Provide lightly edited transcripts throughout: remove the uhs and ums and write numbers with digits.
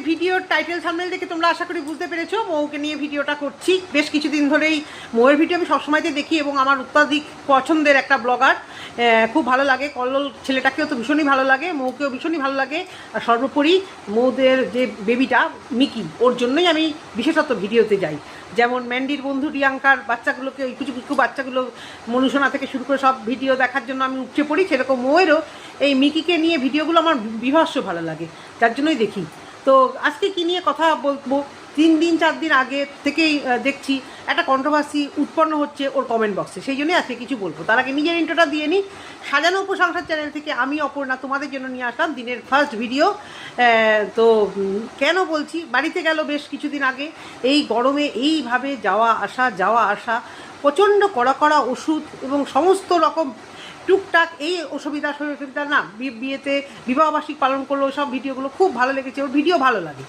ভিডিওর title thumbnail দেখে তোমরা আশা করি বুঝতে পেরেছো মৌকে নিয়ে ভিডিওটা করছি। বেশ কিছুদিন ধরেই মৌয়ের ভিডিও আমি সবসময়তে দেখি এবং আমার অত্যাধিক পছন্দের একটা ব্লগার, খুব ভালো লাগে। কল্লোল ছেলেটাকেও তো ভীষণই ভালো লাগে, মৌকেও ভীষণই ভালো লাগে। আর সর্বোপরি মৌদের যে বেবিটা মিকি, ওর জন্যই আমি বিশেষত ভিডিওতে যাই। যেমন ম্যান্ডির বন্ধু রিয়াঙ্কার বাচ্চাগুলোকে, ওই কিছু কিছু বাচ্চাগুলো মনুষণা থেকে শুরু করে সব ভিডিও দেখার জন্য আমি উপচে পড়ি, সেরকম মৌয়েরও এই মিকিকে নিয়ে ভিডিওগুলো আমার বিভৎস ভালো লাগে, যার জন্যই দেখি। তো আজকে কী নিয়ে কথা বলবো, 3-4 দিন আগে থেকেই দেখছি একটা কন্ট্রোভার্সি উৎপন্ন হচ্ছে ওর কমেন্ট বক্সে, সেই জন্যই আজকে কিছু বলবো। তার আগে নিজের ইন্ট্রোটা দিয়ে নিই। সাজানো উপসংসার চ্যানেল থেকে আমি অপর্ণা তোমাদের জন্য নিয়ে আসলাম দিনের ফার্স্ট ভিডিও। তো কেন বলছি, বাড়িতে গেল বেশ কিছুদিন আগে, এই গরমে এইভাবে যাওয়া আসা, প্রচণ্ড কড়া ওষুধ এবং সমস্ত রকম টুকটাক এই অসুবিধা না, বিয়েতে বিবাহবার্ষিক পালন করলো, সব ভিডিওগুলো খুব ভালো লেগেছে, ওর ভিডিও ভালো লাগে।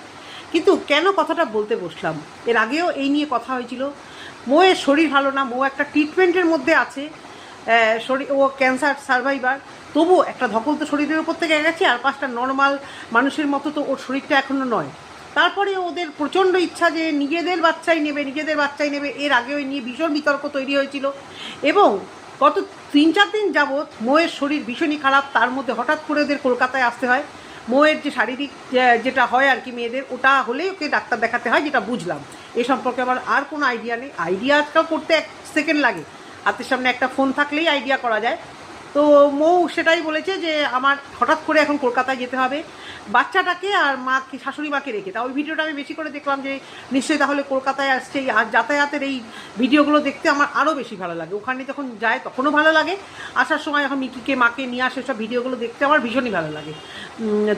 কিন্তু কেন কথাটা বলতে বসলাম, এর আগেও এই নিয়ে কথা হয়েছিল। মৌয়ের শরীর ভালো না, মৌ একটা ট্রিটমেন্টের মধ্যে আছে, শরীর, ও ক্যান্সার সার্ভাইভার, তবুও একটা ধকল তো শরীরের উপর থেকে গেছে, আর 5টা নর্মাল মানুষের মতো তো ওর শরীরটা এখনও নয়। তারপরে ওদের প্রচণ্ড ইচ্ছা যে নিজেদের বাচ্চাই নেবে। এর আগেও এই নিয়ে ভীষণ বিতর্ক তৈরি হয়েছিল এবং গত 3-4 দিন যাবৎ মৌয়ের শরীর ভীষণই খারাপ। তার মধ্যে হঠাৎ করে ওদের কলকাতায় আসতে হয়। মৌয়ের যে শারীরিক যেটা হয় আর কি মেয়েদের, ওটা হলেই ওকে ডাক্তার দেখাতে হয়, যেটা বুঝলাম। এ সম্পর্কে আমার আর কোনো আইডিয়া নেই। আইডিয়া আজকাল করতে 1 সেকেন্ড লাগে, হাতের সামনে একটা ফোন থাকলেই আইডিয়া করা যায়। তো মৌ সেটাই বলেছে যে আমার হঠাৎ করে এখন কলকাতায় যেতে হবে বাচ্চাটাকে আর মাকে, শাশুড়ি মাকে রেখে। তা ওই ভিডিওটা আমি বেশি করে দেখলাম যে নিশ্চয়ই তাহলে কলকাতায় আসছে। আর যাতায়াতের এই ভিডিওগুলো দেখতে আমার আরও বেশি ভালো লাগে। ওখানে যখন যায় তখনও ভালো লাগে, আসার সময় এখন মিকিকে মাকে নিয়ে আসে, সব ভিডিওগুলো দেখতে আমার ভীষণই ভালো লাগে।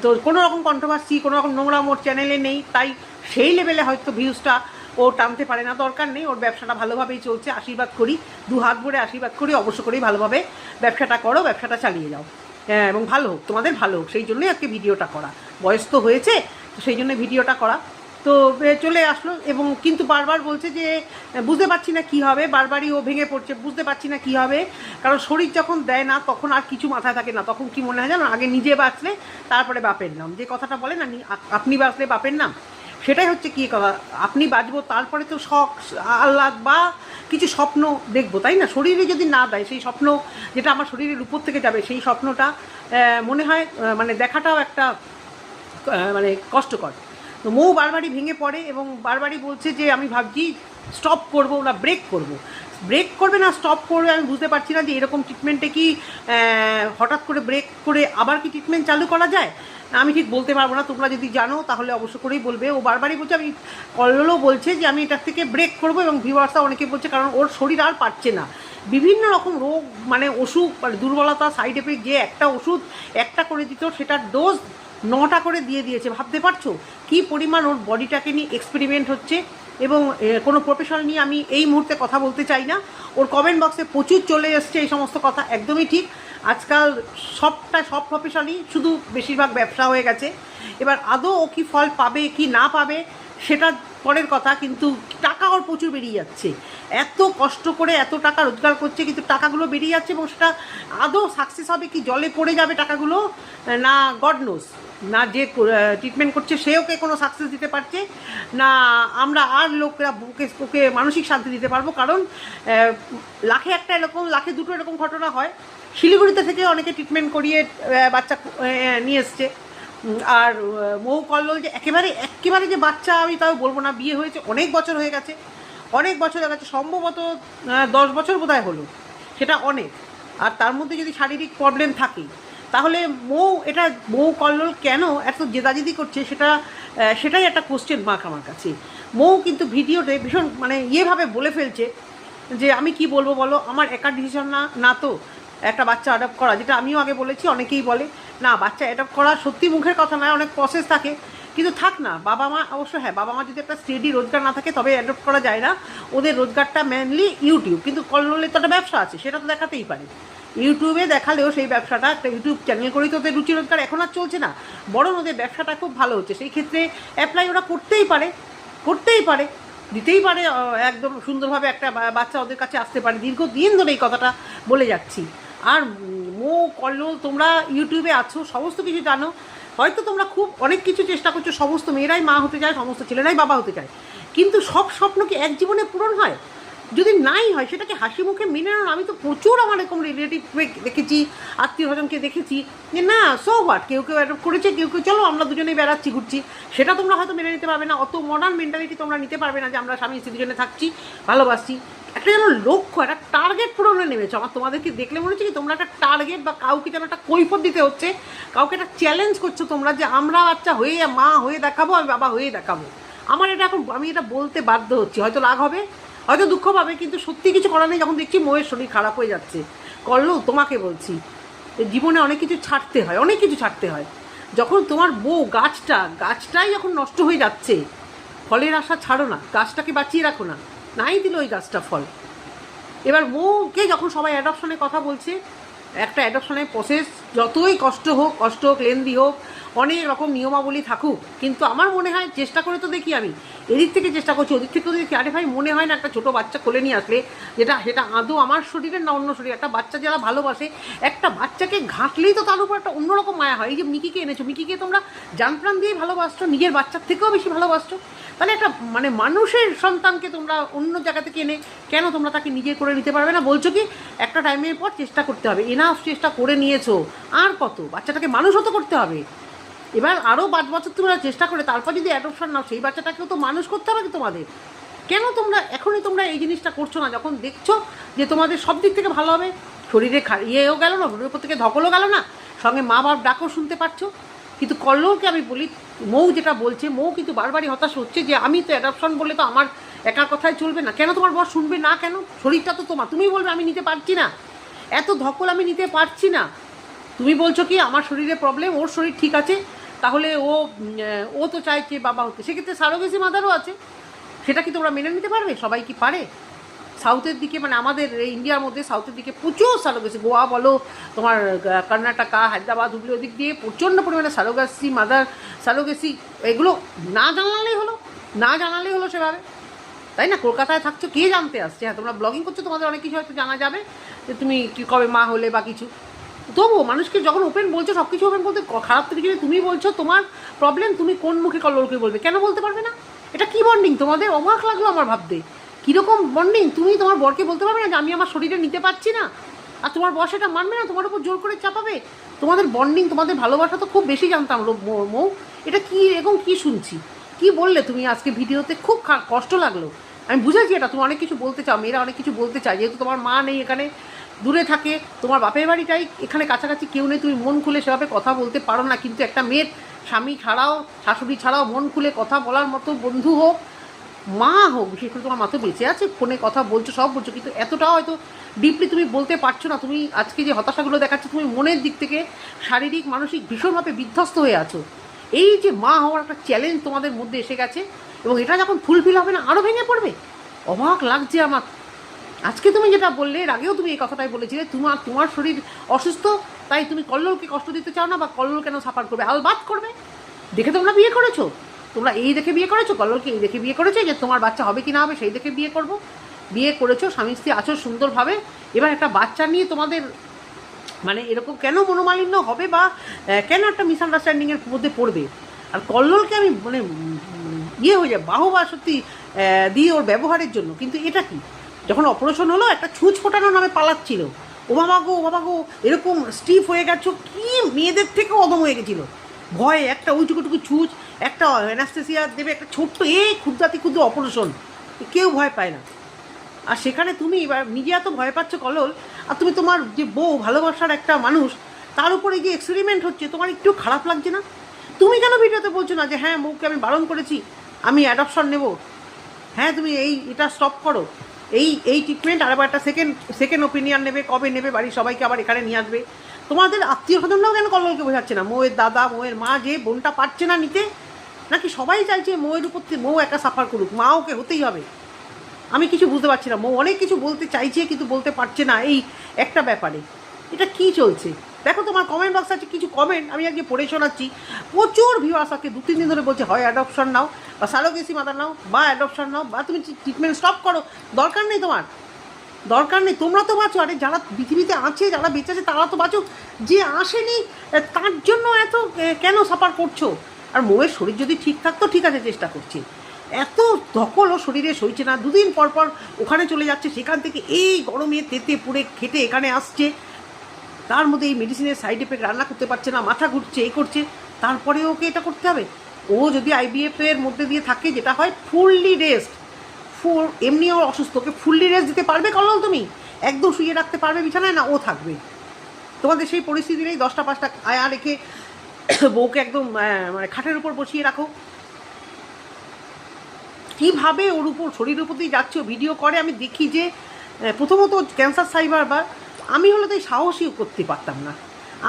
তো কোনো রকম কন্ট্রোভার্সি, কোনো রকম নোংরা ওর চ্যানেলে নেই, তাই সেই লেভেলে হয়তো ভিউজটা ও টানতে পারে না, দরকার নেই। ওর ব্যবসাটা ভালোভাবেই চলছে, আশীর্বাদ করি, 2 হাত ভরে আশীর্বাদ করি, অবশ্য করেই ভালোভাবে ব্যবসাটা করো, ব্যবসাটা চালিয়ে যাও, এবং ভালো হোক, তোমাদের ভালো হোক, সেই জন্যই আজকে ভিডিওটা করা। বয়স তো হয়েছে, তো সেই জন্য ভিডিওটা করা। তো চলে আসলো এবং কিন্তু বারবার বলছে যে বুঝতে পারছি না কী হবে, বারবারই ও ভেঙে পড়ছে, বুঝতে পারছি না কী হবে। কারণ শরীর যখন দেয় না তখন আর কিছু মাথায় থাকে না, তখন কি মনে হয় জানো, আগে নিজে বাঁচলে তারপরে বাপের নাম, যে কথাটা বলে না, আপনি বাঁচলে বাপের নাম, সেটাই হচ্ছে কী কথা। আপনি বাঁচবো, তারপরে তো শখ আহ্লাদ বা কিছু স্বপ্ন দেখবো, তাই না? শরীরে যদি না দেয় সেই স্বপ্ন, যেটা আমার শরীরের উপর থেকে যাবে, সেই স্বপ্নটা মনে হয় মানে দেখাটাও একটা মানে কষ্টকর। তো মৌ বারবারই ভেঙে পড়ে এবং বারবারই বলছে যে আমি ভাবছি স্টপ করবো না ব্রেক করবে না স্টপ করবে। আমি বুঝতে পারছি না যে এরকম ট্রিটমেন্টে কি হঠাৎ করে ব্রেক করে আবার কি ট্রিটমেন্ট চালু করা যায়, আমি ঠিক বলতে পারবো না। তোমরা যদি জানো তাহলে অবশ্য করেই বলবে। ও বারবারই বলছে, আমি কল্লোলও বলছে যে আমি এটার থেকে ব্রেক করবো, এবং ভিউয়ার্সরা অনেকে বলছে কারণ ওর শরীর আর পারছে না। বিভিন্ন রকম রোগ, মানে অসুখ, মানে দুর্বলতা, সাইড এফেক্ট, যে একটা ওষুধ একটা করে দিত সেটার ডোজ 9টা করে দিয়ে দিয়েছে। ভাবতে পারছো কী পরিমাণ ওর বডিটাকে নিয়ে এক্সপেরিমেন্ট হচ্ছে। এবং কোনো প্রফেশনাল নিয়ে আমি এই মুহূর্তে কথা বলতে চাই না। ওর কমেন্ট বক্সে প্রচুর চলে এসছে এই সমস্ত কথা, একদমই ঠিক। আজকাল সব প্রফেশনই শুধু বেশিরভাগ ব্যবসা হয়ে গেছে। এবার আদৌ ও কি ফল পাবে কি না পাবে সেটা পরের কথা, কিন্তু টাকা ওর প্রচুর বেরিয়ে যাচ্ছে। এত কষ্ট করে এত টাকা রোজগার করছে, কিন্তু টাকাগুলো বেরিয়ে যাচ্ছে, এবং সেটা আদৌ সাকসেস হবে কি, জলে পড়ে যাবে টাকাগুলো, না গড নোস, না যে ট্রিটমেন্ট করছে সে ওকে কোনো সাকসেস দিতে পারছে না, আমরা আর লোকরা ওকে মানসিক শান্তি দিতে পারবো। কারণ লাখে একটা এরকম, লাখে 2টো এরকম ঘটনা হয়। শিলিগুড়িতে থেকে অনেকে ট্রিটমেন্ট করিয়ে বাচ্চা নিয়ে এসছে। আর মৌ কল্লোল যে একেবারে যে বাচ্চা, আমি তাও বলবো না, বিয়ে হয়েছে অনেক বছর হয়ে গেছে, সম্ভবত 10 বছর বোধহয় হলো, সেটা অনেক। আর তার মধ্যে যদি শারীরিক প্রবলেম থাকে, তাহলে মৌ কল্লোল কেন এত জেদাজেদি করছে, সেটাই একটা কোশ্চেন মার্ক আমার কাছে। মৌ কিন্তু ভিডিওতে ভীষণ মানে ইয়েভাবে বলে ফেলছে যে আমি কি বলবো বলো, আমার একার ডিসিশন না তো একটা বাচ্চা অ্যাডপ্ট করা, যেটা আমিও আগে বলেছি, অনেকেই বলে না বাচ্চা অ্যাডপ্ট করা সত্যি মুখের কথা নয়, অনেক প্রসেস থাকে। কিন্তু থাক না, বাবা মা অবশ্য, হ্যাঁ, বাবা মা যদি একটা স্টেডি রোজগার না থাকে তবে অ্যাডপ্ট করা যায় না। ওদের রোজগারটা মেনলি ইউটিউব, কিন্তু কল্লোলের তো একটা ব্যবসা আছে, সেটা তো দেখাতেই পারে। ইউটিউবে দেখালেও সেই ব্যবসাটা, একটা ইউটিউব চ্যানেল করেই তো ওদের রুচি রোজগার এখন আর চলছে না, বরং ওদের ব্যবসাটা খুব ভালো হচ্ছে। সেই ক্ষেত্রে অ্যাপ্লাই ওরা করতেই পারে, দিতেই পারে, একদম সুন্দরভাবে একটা বাচ্চা ওদের কাছে আসতে পারে। দীর্ঘদিন ধরে এই কথাটা বলে যাচ্ছি। আর মো কল্লোল তোমরা ইউটিউবে আছো, সমস্ত কিছু জানো, হয়তো তোমরা খুব অনেক কিছু চেষ্টা করছো, সমস্ত মেয়েরাই মা হতে চায়, সমস্ত ছেলেরাই বাবা হতে চায়, কিন্তু সব স্বপ্ন কি এক জীবনে পূরণ হয়? যদি নাই হয় সেটাকে হাসি মুখে মেনে নেন। আমি তো প্রচুর আমার এরকম রিলেটিভ দেখেছি, আত্মীয় স্বজনকে দেখেছি যে না সো হোয়াট, কেউ কেউ অ্যাডপ্ট করেছে, কেউ কেউ চলো আমরা দুজনেই বেড়াচ্ছি ঘুরছি, সেটা তোমরা হয়তো মেনে নিতে পারবে না, অত মডার্ন মেন্টালিটি তোমরা নিতে পারবে না যে আমরা স্বামী স্ত্রী দুজনে থাকছি ভালোবাসছি। একটা যেন লক্ষ্য, একটা টার্গেট পূরণে নেমেছো। আমার তোমাদেরকে দেখলে মনে হচ্ছে কি তোমরা একটা টার্গেট বা কাউকে যেন একটা কৈফত দিতে হচ্ছে, কাউকে একটা চ্যালেঞ্জ করছো তোমরা যে আমরা বাচ্চা হয়ে মা হয়ে দেখাবো, আমি বাবা হয়ে দেখাবো। আমার এটা এখন আমি এটা বলতে বাধ্য হচ্ছি, হয়তো রাগ হবে, হয়তো দুঃখ পাবে, কিন্তু সত্যি কিছু করার নেই। যখন দেখছি মোয়ের শরীর খারাপ হয়ে যাচ্ছে, করলো তোমাকে বলছি জীবনে অনেক কিছু ছাড়তে হয়, অনেক কিছু ছাড়তে হয়। যখন তোমার বউ গাছটাই যখন নষ্ট হয়ে যাচ্ছে, ফলের আশা ছাড়ো না, গাছটাকে বাঁচিয়ে রাখো না, নাই দিল ওই গাছটা ফল। এবার বউকে যখন সবাই অ্যাডপশনের কথা বলছে, একটা অ্যাডপশনের প্রসেস যতই কষ্ট হোক লেন্দি হোক, অনেক রকম নিয়মাবলী থাকুক, কিন্তু আমার মনে হয় চেষ্টা করে তো দেখি, আমি এদিক থেকে চেষ্টা করছি, ওদিক থেকেও দেখি, আরে ভাই মনে হয় না একটা ছোটো বাচ্চা কোলে নিয়ে আসলে সেটা আদৌ আমার শরীরের না অন্য শরীর। একটা বাচ্চা যারা ভালোবাসে, একটা বাচ্চাকে ঘাঁটলেই তো তার উপর একটা অন্যরকম মায়া হয়। এই যে মিকিকে এনেছো, মিকিকে তোমরা জান প্রাণ দিয়েই ভালোবাসছো, নিজের বাচ্চার থেকেও বেশি ভালোবাসছো, তাহলে একটা মানে মানুষের সন্তানকে তোমরা অন্য জায়গা থেকে এনে কেন তোমরা তাকে নিজে করে নিতে পারবে না? বলছো কি একটা টাইমের পর চেষ্টা করতে হবে, এনাফ চেষ্টা করে নিয়েছো, আর কত? বাচ্চাটাকে মানুষ হতো করতে হবে, এবার আরও 5 বছর তোমরা চেষ্টা করে তারপর যদি অ্যাডপশন নাও, সেই বাচ্চাটাকেও তো মানুষ করতে হবে তোমাদের। কেন তোমরা এই জিনিসটা করছো না? যখন দেখছো যে তোমাদের সব দিক থেকে ভালো হবে, শরীরে ইয়েও গেল না, শরীরের উপর থেকে ধকলও গেল না, সঙ্গে মা বাপ ডাকও শুনতে পারছো। কিন্তু কল্লোলকে আমি বলি, মৌ যেটা বলছে, মৌ কিন্তু বারবারই হতাশ হচ্ছে যে আমি তো অ্যাডপশন বলে তো আমার একার কথাই চলবে না। কেন তোমার বর শুনবে না? কেন? শরীরটা তো তোমার, তুমি বলবে আমি নিতে পারছি না, এত ধকল আমি নিতে পারছি না। তুমি বলছো কি আমার শরীরে প্রবলেম, ওর শরীর ঠিক আছে, তাহলে ও তো চাইছে বাবা হতে, সেক্ষেত্রে সারোগেসি মাদারও আছে, সেটা কি তোমরা মেনে নিতে পারবে? সবাই কি পারে? সাউথের দিকে মানে আমাদের ইন্ডিয়ার মধ্যে সাউথের দিকে প্রচুর সারোগেসি, গোয়া বলো, তোমার কর্ণাটকা, হায়দ্রাবাদ, হুগলি ওদিক দিয়ে প্রচণ্ড পরিমাণে সারোগেসি মাদার, সারোগেসি, এগুলো না জানালেই হলো সেভাবে, তাই না? কলকাতায় থাকছো, কে জানতে আসছে? হ্যাঁ তোমরা ব্লগিং করছো, তোমাদের অনেক কিছু হয়তো জানা যাবে যে তুমি কী কবে মা হলে বা কিছু, তবুও মানুষকে যখন ওপেন বলছো, সব কিছু ওপেন বলতে খারাপ থেকে যদি তুমি বলছো তোমার প্রবলেম, তুমি কোন মুখে কল্লোলকে বলবে? কেন বলতে পারবে না? এটা কি বন্ডিং তোমাদের? অবাক লাগলো আমার ভাবতে, কীরকম বন্ডিং? তুমি তোমার বরকে বলতে পারবে না যে আমি আমার শরীরে নিতে পারছি না, আর তোমার বর সেটা মানবে না, তোমার উপর জোর করে চাপাবে? তোমাদের বন্ডিং, তোমাদের ভালোবাসা তো খুব বেশি জানতাম মৌ। এটা কি এরকম কি শুনছি? কি বললে তুমি আজকে ভিডিওতে? খুব কষ্ট লাগলো। আমি বুঝেছি এটা তুমি অনেক কিছু বলতে চাও, মেয়েরা অনেক কিছু বলতে চায়, যেহেতু তোমার মা নেই এখানে, দূরে থাকে, তোমার বাপের বাড়িটাই এখানে কাছাকাছি কেউ নেই, তুমি মন খুলে সেভাবে কথা বলতে পারো না। কিন্তু একটা মেয়ের স্বামী ছাড়াও, শাশুড়ি ছাড়াও মন খুলে কথা বলার মতো বন্ধু হোক, মা হোক, বিশেষ করে তোমার মা তো বেঁচে আছে, ফোনে কথা বলছো, সব বলছো, কিন্তু এতটাও হয়তো ডিপলি তুমি বলতে পারছো না। তুমি আজকে যে হতাশাগুলো দেখাচ্ছ, তুমি মনের দিক থেকে শারীরিক মানসিক ভীষণভাবে বিধ্বস্ত হয়ে আছো। এই যে মা হওয়ার একটা চ্যালেঞ্জ তোমাদের মধ্যে এসে গেছে, এবং এটা যখন ফুলফিল হবে না আরও ভেঙে পড়বে। অবাক লাগছে আমার। আজকে তুমি যেটা বললে, এর আগেও তুমি এই কথাটাই বলেছিলে, তোমার শরীর অসুস্থ, তাই তুমি কল্লোলকে কষ্ট দিতে চাও না, বা কল্লোল কেন সাফার করবে? আলবাত করবে। দেখে তোমরা বিয়ে করেছো, তোমরা এই দেখে বিয়ে করেছো, কল্লোলকে এই দেখে বিয়ে করেছো যে তোমার বাচ্চা হবে কি না হবে সেই দেখে বিয়ে করবো। বিয়ে করেছো, স্বামী স্ত্রী আছো সুন্দরভাবে, এবার একটা বাচ্চা নিয়ে তোমাদের মানে এরকম কেন মনোমালিন্য হবে, বা কেন একটা মিসআন্ডারস্ট্যান্ডিংয়ের মধ্যে পড়বে? আর কল্লোলকে আমি মানে ইয়ে হয়ে যায় বাহবা সত্যি দিয়ে ওর ব্যবহারের জন্য। কিন্তু এটা কি, যখন অপারেশন হলো একটা ছুঁচ ফোটানোর নামে পালাচ্ছিল, ও বাবা গো এরকম স্টিফ হয়ে গেছো, কি মেয়েদের থেকেও অদম হয়ে গেছিলো ভয়ে। একটা ওইটুকুটুকু ছুঁচ, একটা অ্যানাস্থেসিয়া দেবে, একটা ছোট্ট ক্ষুদ্র অপারেশন, কেউ ভয় পায় না। আর সেখানে তুমি এবার নিজে এত ভয় পাচ্ছ কল্লোল, আর তুমি তোমার যে বউ, ভালোবাসার একটা মানুষ, তার উপরে যে এক্সপেরিমেন্ট হচ্ছে, তোমার একটু খারাপ লাগছে না? তুমি কেন ভিডিওতে বলছো না যে হ্যাঁ বউকে আমি বারণ করেছি, আমি অ্যাডপশন নেব, হ্যাঁ তুমি এটা স্টপ করো, এই ট্রিটমেন্ট, আর আবার একটা সেকেন্ড ওপিনিয়ন নেবে, কবে নেবে, বাড়ির সবাইকে আবার এখানে নিয়ে আসবে? তোমাদের আত্মীয় স্বজনরাও কেন কল্লোলকে বোঝাচ্ছে না? মৌয়ের দাদা, মৌয়ের মা যে বোনটা পারছে না নিতে, নাকি সবাই চাইছে মৌয়ের উপর থেকে মৌ একা সাফার করুক, মা ওকে হতেই হবে? আমি কিছু বুঝতে পারছি না। মৌ অনেক কিছু বলতে চাইছে কিন্তু বলতে পারছে না এই একটা ব্যাপারে। এটা কি চলছে? দেখো তোমার কমেন্ট বক্স আছে, কিছু কমেন্ট আমি আজকে পড়ে শোনাচ্ছি। প্রচুর ভিউয়ার্স আজকে 2-3 দিন ধরে বলছে হয় অ্যাডপশন নাও, বা সারোগেসি মাদার নাও, বা অ্যাডপশন নাও, বা তুমি ট্রিটমেন্ট স্টপ করো, দরকার নেই তোমার। দরকার নেই, তোমরা তো বাঁচো। আরে যারা পৃথিবীতে আছে, যারা বেঁচে আছে তারা তো বাঁচো, যে আসেনি তার জন্য এত কেন সাফার করছো? আর মৌয়ের শরীর যদি ঠিক থাকতো ঠিক আছে, চেষ্টা করছি, এত ধকলও শরীরে সইছে না, দুদিন পর পর ওখানে চলে যাচ্ছে, সেখান থেকে এই গরমে তেতে পুড়ে খেটে এখানে আসছে, তার মধ্যে এই মেডিসিনের সাইড এফেক্ট, রান্না করতে পারছে না, মাথা ঘুরছে, এই করছে, তারপরে ওকে এটা করতে হবে? ও যদি IVF এর মধ্যে দিয়ে থাকে, যেটা হয় ফুললি রেস্ট, এমনিও অসুস্থ, ওকে ফুললি রেস্ট দিতে পারবে কল্লোল? তুমি একদম শুয়ে রাখতে পারবে বিছানায়? না, ও থাকবে। তোমাদের সেই পরিস্থিতি নেই 10টা 5টা আয়া রেখে বউকে একদম মানে খাটের উপর বসিয়ে রাখো। কীভাবে ওর উপর শরীরের উপর দিয়ে যাচ্ছে, ভিডিও করে, আমি দেখি যে প্রথমত ক্যান্সার সার্ভাইভার। আমি হলে তো এই সাহসই করতে পারতাম না,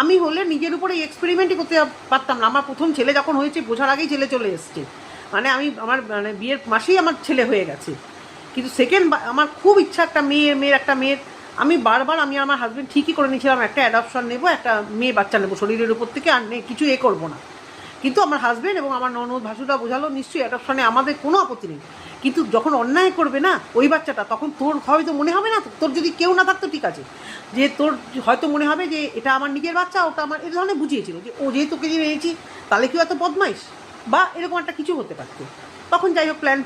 আমি হলে নিজের উপরে এক্সপেরিমেন্টই করতে পারতাম না। আমার প্রথম ছেলে যখন হয়েছে, বোঝার আগেই ছেলে চলে এসছে, মানে আমি আমার মানে বিয়ের মাসেই আমার ছেলে হয়ে গেছে। কিন্তু সেকেন্ড আমার খুব ইচ্ছা একটা মেয়ের। আমি বারবার, আমি আমার হাজব্যান্ড ঠিকই করে নিয়েছিলাম একটা অ্যাডপশন নেবো, একটা মেয়ে বাচ্চা নেবো, শরীরের উপর থেকে আর কিছু করবো না। কিন্তু আমার হাজব্যান্ড এবং আমার ননদ ভাসুরা বোঝালো নিশ্চয়ই অ্যাডপশনে আমাদের কোনো আপত্তি নেই, কিন্তু যখন অন্যায় করবে না ওই বাচ্চাটা, তখন তোর হয়তো মনে হবে না, তোর যদি কেউ না থাকতো ঠিক আছে, যে তোর হয়তো মনে হবে যে এটা আমার নিজের বাচ্চা, ওটা আমার, এই ধরনের বুঝিয়েছিল যে ও যেহেতু তোকে নিয়েছি তাহলে কেউ এত বদমাইশ বা এরকম একটা কিছু হতে পারতো। তখন যাই হোক প্ল্যান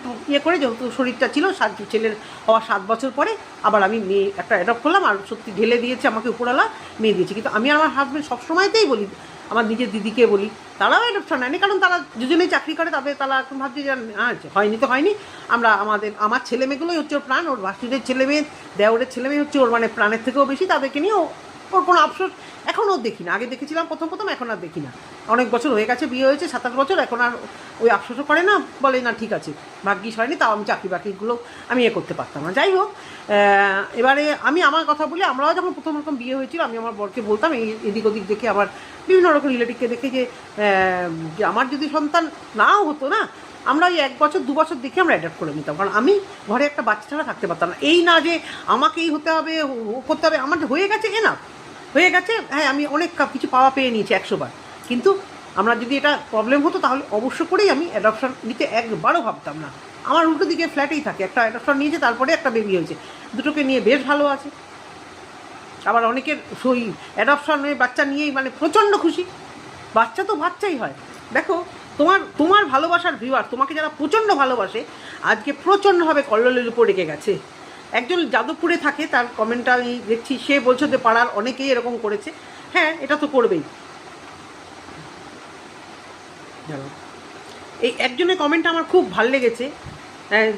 করে, যেহেতু শরীরটা ছিল, ছেলের হওয়ার 7 বছর পরে আবার আমি মেয়ে একটা অ্যাডপ্ট করলাম, আর সত্যি ঢেলে দিয়েছে আমাকে উপরওয়ালা, মেয়ে দিয়েছে। কিন্তু আমি আমার হাজব্যান্ড সবসময়তেই বলি, আমার নিজের দিদিকে বলি, তারাও অ্যাডপশন নেয়নি, কারণ তারা দুজনেই চাকরি করে, তবে তারা এখন ভাবছে যে হয়নি তো হয়নি, আমরা আমার ছেলে মেয়েগুলোই হচ্ছে ওর প্রাণ, ওর ভাসুরের ছেলে মেয়ে, দেওরের ছেলে মেয়ে হচ্ছে ওর মানে প্রাণের থেকেও বেশি, তাদেরকে নিয়ে ওর কোনো আফসোস এখনও দেখি না। আগে দেখেছিলাম প্রথম, এখন আর দেখি না। অনেক বছর হয়ে গেছে, বিয়ে হয়েছে 7-8 বছর, এখন আর ওই আফসোসও করে না, বলে না ঠিক আছে, ভাগ্যিস হয়নি, তাও আমি চাকরি বাকরিগুলো আমি করতে পারতাম না। যাই হোক, এবারে আমি আমার কথা বলি, আমরাও যখন প্রথম রকম বিয়ে হয়েছিল, আমি আমার বরকে বলতাম, এদিক ওদিক দেখে, আবার বিভিন্ন রকম রিলেটিভকে দেখে, যে আমার যদি সন্তান নাও হতো না, আমরা ওই 1 বছর 2 বছর দেখে আমরা অ্যাডাপ্ট করে নিতাম, কারণ আমি ঘরে একটা বাচ্চা ছাড়া থাকতে পারতাম না। এই না যে আমাকেই হতে হবে, করতে হবে, আমার হয়ে গেছে হয়ে গেছে, হ্যাঁ আমি অনেক কিছু পাওয়া পেয়ে নিয়েছি 100 বার, কিন্তু আমরা যদি এটা প্রবলেম হতো তাহলে অবশ্য করেই আমি অ্যাডপশন নিতে একবারও ভাবতাম না। আমার উল্টো দিকে ফ্ল্যাটেই থাকে, একটা অ্যাডপশন নিয়েছে, তারপরে একটা বেবি হয়েছে, দুটোকে নিয়ে বেশ ভালো আছে। আবার অনেকের ওই অ্যাডপশন বাচ্চা নিয়েই মানে প্রচণ্ড খুশি, বাচ্চা তো বাচ্চাই হয়। দেখো, তোমার ভালোবাসার ভিউয়ার, তোমাকে যারা প্রচণ্ড ভালোবাসে, আজকে প্রচণ্ডভাবে কল্লোলের উপর রেখে গেছে। একজন যাদবপুরে থাকে, তার কমেন্টটা আমি দেখছি, সে বলছে যে পাড়ার অনেকেই এরকম করেছে। হ্যাঁ, এটা তো করবেই। জানো, এই একজনের কমেন্টটা আমার খুব ভালো লেগেছে,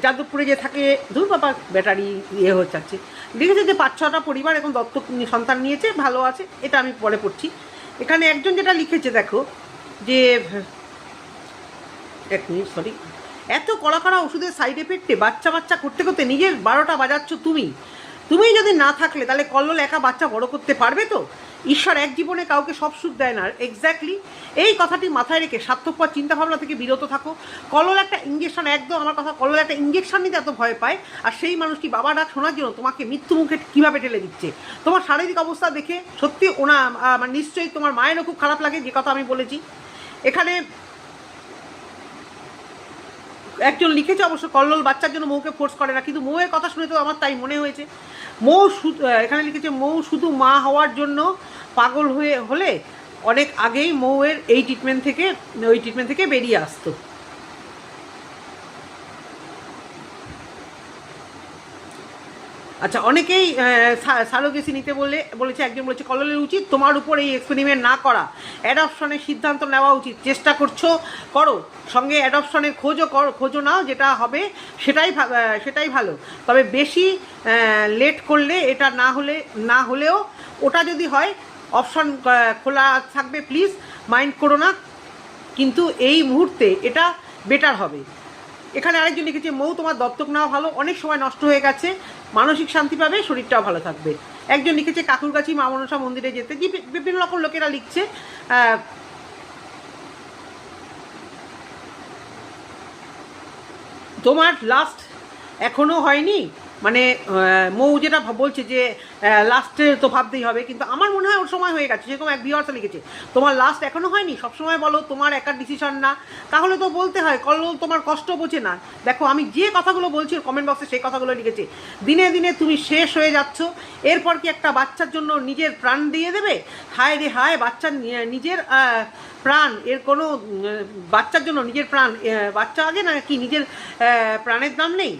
যাদবপুরে যে থাকে, ধুর বাবা ব্যাটারি হচ্ছে আছে, লিখেছে যে 5-6টা পরিবার এখন দত্তক সন্তান নিয়েছে, ভালো আছে। এটা আমি পরে পড়ছি। এখানে একজন যেটা লিখেছে দেখো, যে 1 মিনিট, সরি, এত কড়া ওষুধের সাইড এফেক্টে বাচ্চা করতে করতে নিজের 12টা বাজাচ্ছ তুমি যদি না থাকলে, তাহলে কল্লোল একা বাচ্চা বড় করতে পারবে তো? ঈশ্বর এক জীবনে কাউকে সব সুখ দেয় না। এক্স্যাক্টলি এই কথাটি মাথায় রেখে স্বার্থপর চিন্তাভাবনা থেকে বিরত থাকো। কল্লোল একটা ইঞ্জেকশন, একদম আমার কথা, কল্লোল একটা ইঞ্জেকশন নিতে এত ভয় পায়, আর সেই মানুষটি বাবা ডাক শোনার জন্য তোমাকে মৃত্যু মুখে কীভাবে ঠেলে দিচ্ছে। তোমার শারীরিক অবস্থা দেখে সত্যি মানে নিশ্চয়ই তোমার মায়েরও খুব খারাপ লাগে, যে কথা আমি বলেছি। এখানে একজন লিখেছে, অবশ্য কল্লোল বাচ্চার জন্য মৌকে ফোর্স করে না, কিন্তু মৌয়ের কথা শুনে তো আমার তাই মনে হয়েছে। এখানে লিখেছে, মৌ শুধু মা হওয়ার জন্য পাগল হলে অনেক আগেই মৌয়ের ওই ট্রিটমেন্ট থেকে বেরিয়ে আসতো। আচ্ছা, অনেকেই সারোগেসি নিতে বলেছে। একজন বলেছে কল্লোলের উচিত তোমার উপর এই এক্সপেরিমেন্ট না করা, অ্যাডপশনের সিদ্ধান্ত নেওয়া উচিত। চেষ্টা করো, সঙ্গে অ্যাডপশনের খোঁজও নাও, যেটা হবে সেটাই ভালো। তবে বেশি লেট করলে, এটা না হলেও ওটা যদি হয়, অপশন খোলা থাকবে, প্লিজ মাইন্ড করো না, কিন্তু এই মুহূর্তে এটা বেটার হবে। এখানে আরেকজন লিখেছে, মৌ তোমার দত্তক নেওয়া ভালো, অনেক সময় নষ্ট হয়ে গেছে, মানসিক শান্তি পাবে, শরীরটাও ভালো থাকবে। একজন লিখেছে, কাকুরগাছি মা মনসা মন্দিরে যেতে। বিভিন্ন রকম লোকেরা লিখছে। তোমার লাস্ট এখনও হয়নি, মানে মৌ যেটা বলছে যে লাস্টে তো ভাবতেই হবে, কিন্তু আমার মনে হয় ওর সময় হয়ে গেছে। যেরকম এক ভিউয়ার্সে লিখেছে তোমার লাস্ট এখনো হয়নি, সবসময় বলো তোমার একার ডিসিশন না, তাহলে তো বলতে হয় কল্লোল তোমার কষ্ট বোঝে না। দেখো আমি যে কথাগুলো বলছি কমেন্ট বক্সে সেই কথাগুলো লিখেছি। দিনে দিনে তুমি শেষ হয়ে যাচ্ছ, এরপর কি একটা বাচ্চার জন্য নিজের প্রাণ দিয়ে দেবে? হায় রে হায়, বাচ্চার নিজের প্রাণ, এর কোনো বাচ্চার জন্য নিজের প্রাণ, বাচ্চা আগে না কি নিজের প্রাণের দাম নেই?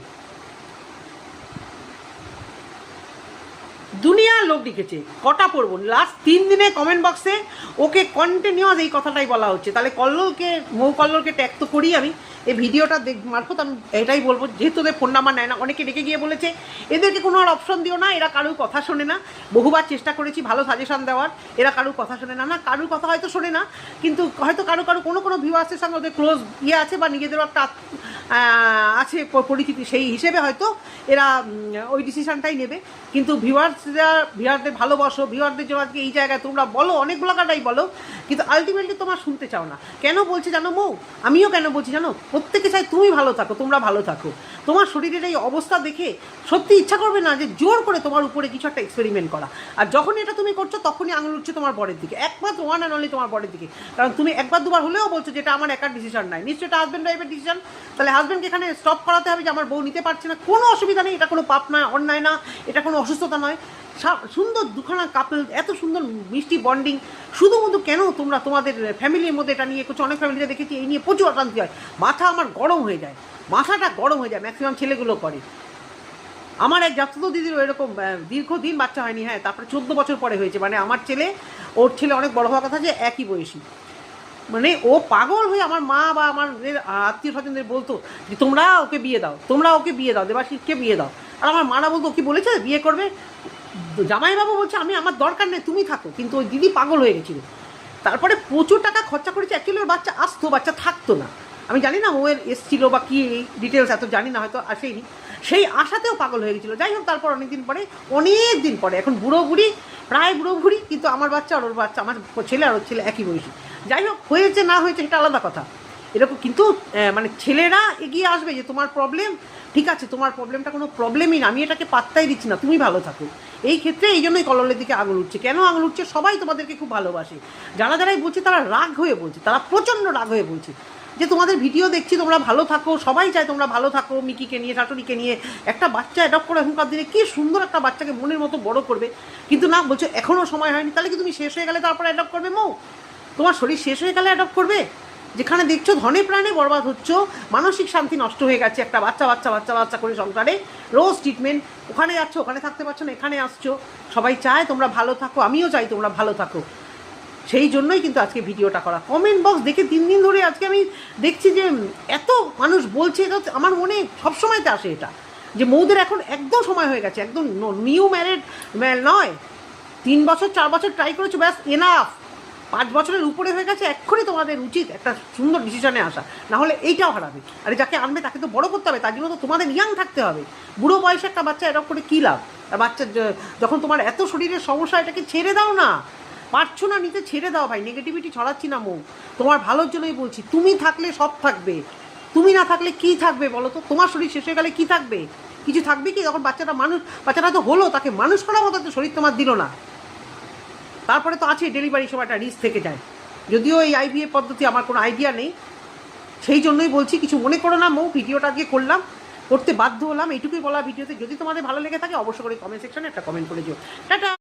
দুনিয়ার লোক লিখেছে, কটা পড়বো? লাস্ট 3 দিনে কমেন্ট বক্সে ওকে কন্টিনিউয়াস এই কথাটাই বলা হচ্ছে। তাহলে মৌ কল্লোলকে ট্যাগ তো করি আমি এই ভিডিওটা মারফত। আমি এটাই বলবো, যেহেতু ওদের ফোন নাম্বার নেয় না, অনেকে ডেকে গিয়ে বলেছে এদেরকে কোনো আর অপশন দিও না, এরা কারোর কথা শোনে না। বহুবার চেষ্টা করেছি ভালো সাজেশন দেওয়ার, এরা কারোর কথা শোনে না। না, কারোর কথা হয়তো শোনে না, কিন্তু হয়তো কোনো ভিউয়ার্সের সঙ্গে ওদের ক্লোজ আছে বা নিজেদেরও একটা আছে পরিচিতি, সেই হিসেবে হয়তো এরা ওই ডিসিশনটাই নেবে। কিন্তু ভিউয়ারদের ভালোবাসো, ভিউয়ারদের জন্য আজকে এই জায়গায় তোমরা বলো, অনেকগুলো কাটাই বলো, কিন্তু আলটিমেটলি তোমার শুনতে চাও না। কেন বলছি জানো মৌ? আমিও কেন বলছি জানো? প্রত্যেকে চাই তুমি ভালো থাকো, তোমরা ভালো থাকো। তোমার শরীরের এই অবস্থা দেখে সত্যি ইচ্ছা করবে না যে জোর করে তোমার উপরে কিছু একটা এক্সপেরিমেন্ট করা। আর যখন এটা তুমি করছো তখনই আঙুল উঠছে তোমার বরের দিকে, একমাত্র ওয়ান অ্যান্ড অনলি তোমার বরের দিকে। কারণ তুমি একবার দুবার হলেও বলছো যেটা আমার একার ডিসিশন নাই, নিশ্চয়ই এটা হাজব্যান্ড ওয়াইফের ডিসিশন। তাহলে হাজব্যান্ডকে এখানে স্টপ করাতে হবে যে আমার বউ নিতে পারছে না, কোনো অসুবিধা নেই, এটা কোনো পাপ নয়, অন্যায় না, এটা কোনো অসুস্থতা নয়। সুন্দর দুখানা কাপল, এত সুন্দর মিষ্টি বন্ডিং, শুধুমাত্র কেন তোমরা তোমাদের ফ্যামিলির মধ্যে এটা নিয়ে করছো? অনেক ফ্যামিলিতে দেখেছি এই নিয়ে প্রচুর অশান্তি হয়, মাথা আমার গরম হয়ে যায়, মাথাটা গরম হয়ে যায়, ম্যাক্সিমাম ছেলেগুলো করে। আমার এক জাতীয় দিদির এরকম দীর্ঘদিন বাচ্চা হয়নি, হ্যাঁ, তারপরে 14 বছর পরে হয়েছে। মানে আমার ছেলে, ওর ছেলে অনেক বড় হওয়ার কথা, যে একই বয়সী। মানে ও পাগল হয়ে আমার মা বা আমার আত্মীয় স্বজনদের বলতো যে তোমরা ওকে বিয়ে দাও, তোমরা ওকে বিয়ে দাও, দেবাশিসকে বিয়ে দাও। আর আমার মারা বলতো কি বলেছে বিয়ে করবে, জামাইবাবু বলছে আমি আমার দরকার নেই, তুমি থাকো। কিন্তু ওই দিদি পাগল হয়ে গেছিলো। তারপরে প্রচুর টাকা খরচা করেছে, অ্যাকচুয়ালি ওর বাচ্চা আসতো, বাচ্চা থাকতো না। আমি জানি না ওর এসছিল বা কী ডিটেলস এত জানি না, হয়তো আসেইনি, সেই আশাতেও পাগল হয়ে গেছিলো। যাই হোক, তারপর অনেক দিন পরে এখন প্রায় বুড়ো বুড়ি, কিন্তু আমার বাচ্চা আর ওর বাচ্চা, আমার ছেলে আর ওর ছেলে একই বয়সী। যাই হোক, হয়েছে না হয়েছে সেটা আলাদা কথা। এরকম কিন্তু মানে ছেলেরা এগিয়ে আসবে যে তোমার প্রবলেম, ঠিক আছে, তোমার প্রবলেমটা কোনো প্রবলেমই না, আমি এটাকে পাত্তাই দিচ্ছি না, তুমি ভালো থাকো। এই ক্ষেত্রে এই জন্যই কল্লোলের দিকে আঙুল উঠছে। কেন আঙুল উঠছে? সবাই তোমাদেরকে খুব ভালোবাসে, যারাই বলছে তারা রাগ হয়ে বলছে, তারা প্রচণ্ড রাগ হয়ে বলছে যে তোমাদের ভিডিও দেখছি, তোমরা ভালো থাকো, সবাই চায় তোমরা ভালো থাকো। মিকিকে নিয়ে, শাশুড়িকে নিয়ে একটা বাচ্চা অ্যাডপ্ট করে এখনকার দিনে কী সুন্দর একটা বাচ্চাকে মনের মতো বড় করবে, কিন্তু না, বলছো এখনও সময় হয়নি। তাহলে কি তুমি শেষ হয়ে গেলে তারপরে অ্যাডপ্ট করবে মৌ? তোমার শরীর শেষ হয়ে গেলে অ্যাডপ্ট করবে? যেখানে দেখছো ধনে প্রাণে বরবাদ হচ্ছ, মানসিক শান্তি নষ্ট হয়ে গেছে, একটা বাচ্চা করে সংসারে রোজ ট্রিটমেন্ট, ওখানে যাচ্ছ, ওখানে থাকতে পারছো না, এখানে আসছো। সবাই চায় তোমরা ভালো থাকো, আমিও চাই তোমরা ভালো থাকো। সেই জন্যই কিন্তু আজকে ভিডিওটা করা। কমেন্ট বক্স দেখে 3 দিন ধরে আজকে আমি দেখছি যে এত মানুষ বলছে, এটা আমার মনে সবসময়তে আসে এটা, যে মৌদের এখন একদম সময় হয়ে গেছে, একদম নিউ ম্যারেড নয়, 3 বছর 4 বছর ট্রাই করেছো, ব্যাস এনাফ। 5 বছরের উপরে হয়ে গেছে, এক্ষুনি তোমাদের উচিত একটা সুন্দর ডিসিশনে আসা, নাহলে এইটাও হারাবে। আরে যাকে আনবে তাকে তো বড় করতে হবে, তার জন্য তো তোমাদের ইয়াং থাকতে হবে। বুড়ো বয়সে একটা বাচ্চা এরকম করে কী লাভ? আর বাচ্চা যখন তোমার এত শরীরের সমস্যা, এটাকে ছেড়ে দাও না, পারছো না নিতে, ছেড়ে দাও ভাই। নেগেটিভিটি ছড়াচ্ছি না মৌ, তোমার ভালোর জন্যই বলছি। তুমি থাকলে সব থাকবে, তুমি না থাকলে কী থাকবে বলো তো? তোমার শরীর শেষ হয়ে গেলে কী থাকবে? কিছু থাকবে কি? যখন বাচ্চাটা তো হলো, তাকে মানুষ করার মতো তো শরীর তোমার দিল না। তারপরে তো আছে ডেলিভারির সময় একটা রিস্ক থেকে যায়, যদিও এই আইভিএফ পদ্ধতি আমার কোনো আইডিয়া নেই, সেই জন্যই বলছি। কিছু মনে করো না মৌ, ভিডিওটা আজকে করতে বাধ্য হলাম, এইটুকুই বলা ভিডিওতে। যদি তোমাদের ভালো লেগে থাকে অবশ্যই করে কমেন্ট সেকশনে একটা কমেন্ট করে দিও। টাটা।